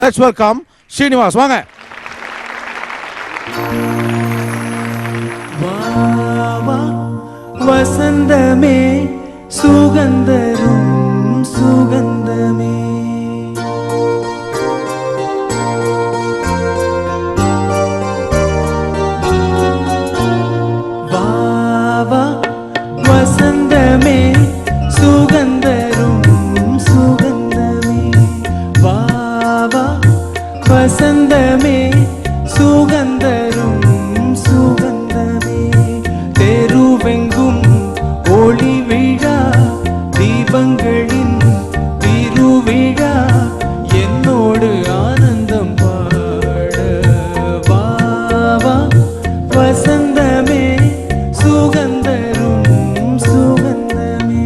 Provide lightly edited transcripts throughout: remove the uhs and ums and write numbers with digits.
Let's welcome Srinivas. வாங்க. வசந்தமே சுகந்தரும் சுகந்தமே வாவா வசந்தமே சுகந்தரும் சுகந்தமே வாவா வசந்தமே சுகந்தரும் சுகந்தமே தெருவெங்கும் ஒளி விழா தீபங்களின் திருவிழா என்னோடு ஆனந்தம் பாட வாவா வசந்தமே சுகந்தரும் சுகந்தமே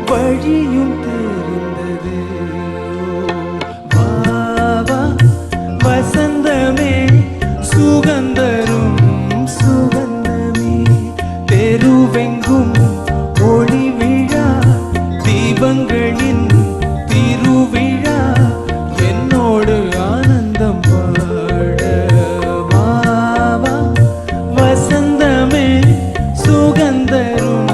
வழியும் தெரிந்தது வாவா வசந்தமே சுகந்தரும் சுகந்தமே தெருவெங்கும் ஒளி விழா தீபங்களின் திருவிழா என்னோடு ஆனந்தம் பாட வாவா வசந்தமே சுகந்தரும்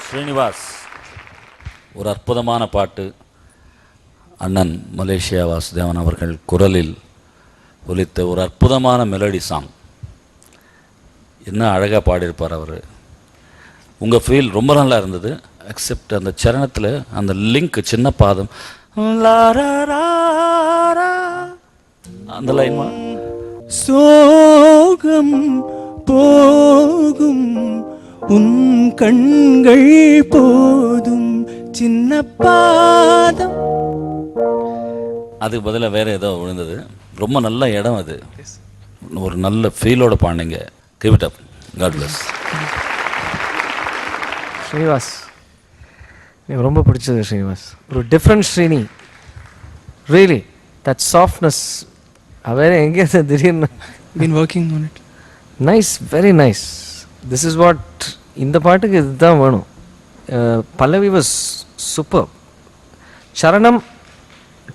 ஸ்ரீனிவாஸ் ஒரு அற்புதமான பாட்டு. அண்ணன் மலேசியா வாசுதேவன் அவர்கள் குரலில் ஒலித்த ஒரு அற்புதமான மெலடி சாங். என்ன அழகாக பாடியிருப்பார் அவர். உங்கள் ஃபீல் ரொம்ப நல்லா இருந்தது. எக்ஸப்ட் அந்த சரணத்தில் அந்த லிங்க் சின்ன பாதம் அந்த லைன் சோகம் போகும் உன் கண்கள் போதும் சின்ன பாதம் அதுக்கு பதிலாக வேறு ஏதோ விழுந்தது. ரொம்ப நல்ல இடம் அது. ஒரு நல்ல ஃபீலோட பாண்டிங்க. Keep it up. God bless. Srinivas எனக்கு ரொம்ப பிடிச்சது. ஸ்ரீனிவாஸ் ஒரு different Srini. Really that softness வேறு எங்கேயாவது திடீர்னு been working on it. Nice, very nice. This is what இந்த பாட்டுக்கு இதுதான் வேணும். பல்லவி வாஸ் சூப்பர். சரணம்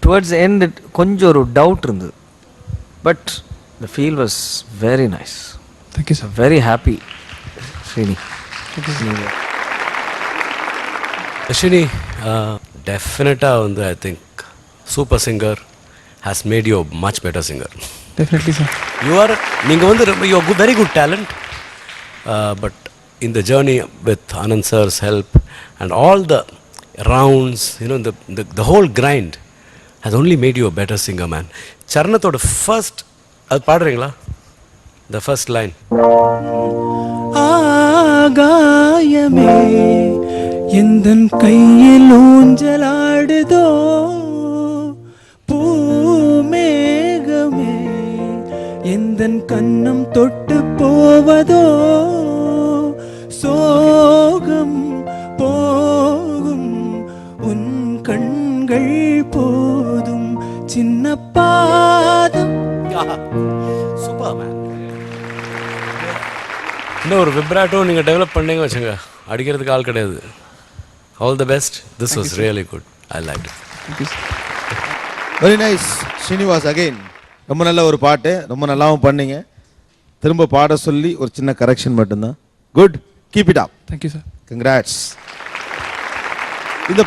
டுவர்ட்ஸ் எண்ட் கொஞ்சம் ஒரு டவுட் இருந்தது. But the feel was very nice. Thank you, sir. Very happy Srini. Ashwini, definitely வந்து I think super singer has made you a much better singer. Definitely, sir. நீங்கள் வந்து you are very good talent, but in the journey with Anand sir's help and all the rounds, you know, the whole grind has only made you a better singer, man. சரணத்தோட first அது பாடுறீங்களா? The first line. ஆகாயமே எந்தன் கையில் ஊஞ்சலாடுதோ பூமேகமே எந்தன் கண்ணம் தொட்டு போவதோ சோகம் போகும் உன் கண்கள் போதும் சின்ன பாதம். Super man. இன்னும் ஒரு விப்ராட்டோ நீங்கள் டெவலப் பண்ணீங்க வச்சுங்க, அடிக்கிறதுக்கு ஆள் கிடையாது. All the best. This was really good. I like it. Very nice Srinivas. Again ரொம்ப நல்ல ஒரு பாட்டு, ரொம்ப நல்லாவும் பண்ணீங்க. திரும்ப பாட சொல்லி ஒரு சின்ன கரெக்ஷன் மட்டும்தான். Good, keep it up. Thank you, sir. Congrats. இந்த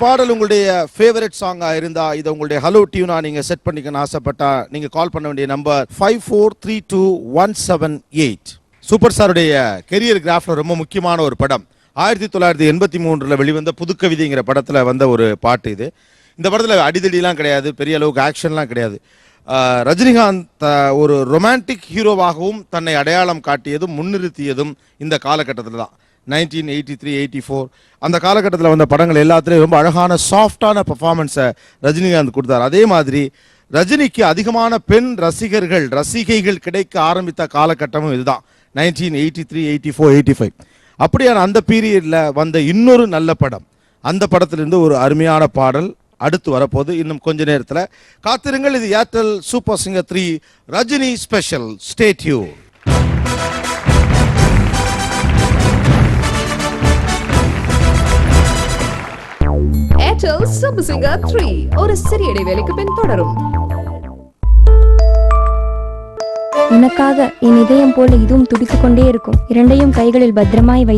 பாடல் உங்களுடைய ஃபேவரட் சாங்கா இருந்தா இதை உங்களுடைய ஹலோ டியூனா நீங்க செட் பண்ணிக்கணும்னு ஆசைப்பட்டா நீங்க கால் பண்ண வேண்டிய நம்பர் 5432-178. சூப்பர் ஸ்டாருடைய கெரியர் கிராஃப்ல ரொம்ப முக்கியமான ஒரு படம் 1983 வெளிவந்த புதுக்கவிதைங்கிற படத்துல வந்த ஒரு பாட்டு இது. இந்த படத்துல அடிதடிலாம் கிடையாது, பெரிய அளவுக்கு ஆக்ஷன்லாம் கிடையாது. ரஜினிகாந்த் ஒரு ரொமான்டிக் ஹீரோவாகவும் தன்னை அடையாளம் காட்டியதும் முன்னிறுத்தியதும் இந்த காலகட்டத்தில் தான். 1983-84 அந்த காலகட்டத்தில் வந்த படங்கள் எல்லாத்துலேயும் ரொம்ப அழகான சாஃப்டான பர்ஃபார்மன்ஸை ரஜினிகாந்த் கொடுத்தார். அதே மாதிரி ரஜினிக்கு அதிகமான பெண் ரசிகைகள் கிடைக்க ஆரம்பித்த காலகட்டமும் இதுதான். 1983-84-85 அப்படியான அந்த பீரியடில் வந்த இன்னொரு நல்ல படம், அந்த படத்திலிருந்து ஒரு அருமையான பாடல் அடுத்து வரப்போது. இன்னும் கொஞ்ச நேரத்தில் காத்திருங்கள். இது Airtel super singer 3 Rajini special. Stay tune. Airtel super singer 3 ஒரு சிறிய இடைவேளைக்கு பின் தொடரும். உனக்காக என் இதயம் போல இதுவும் துடித்துக் கொண்டே இருக்கும். இரண்டையும் கைகளில் பத்திரமாய் வைத்து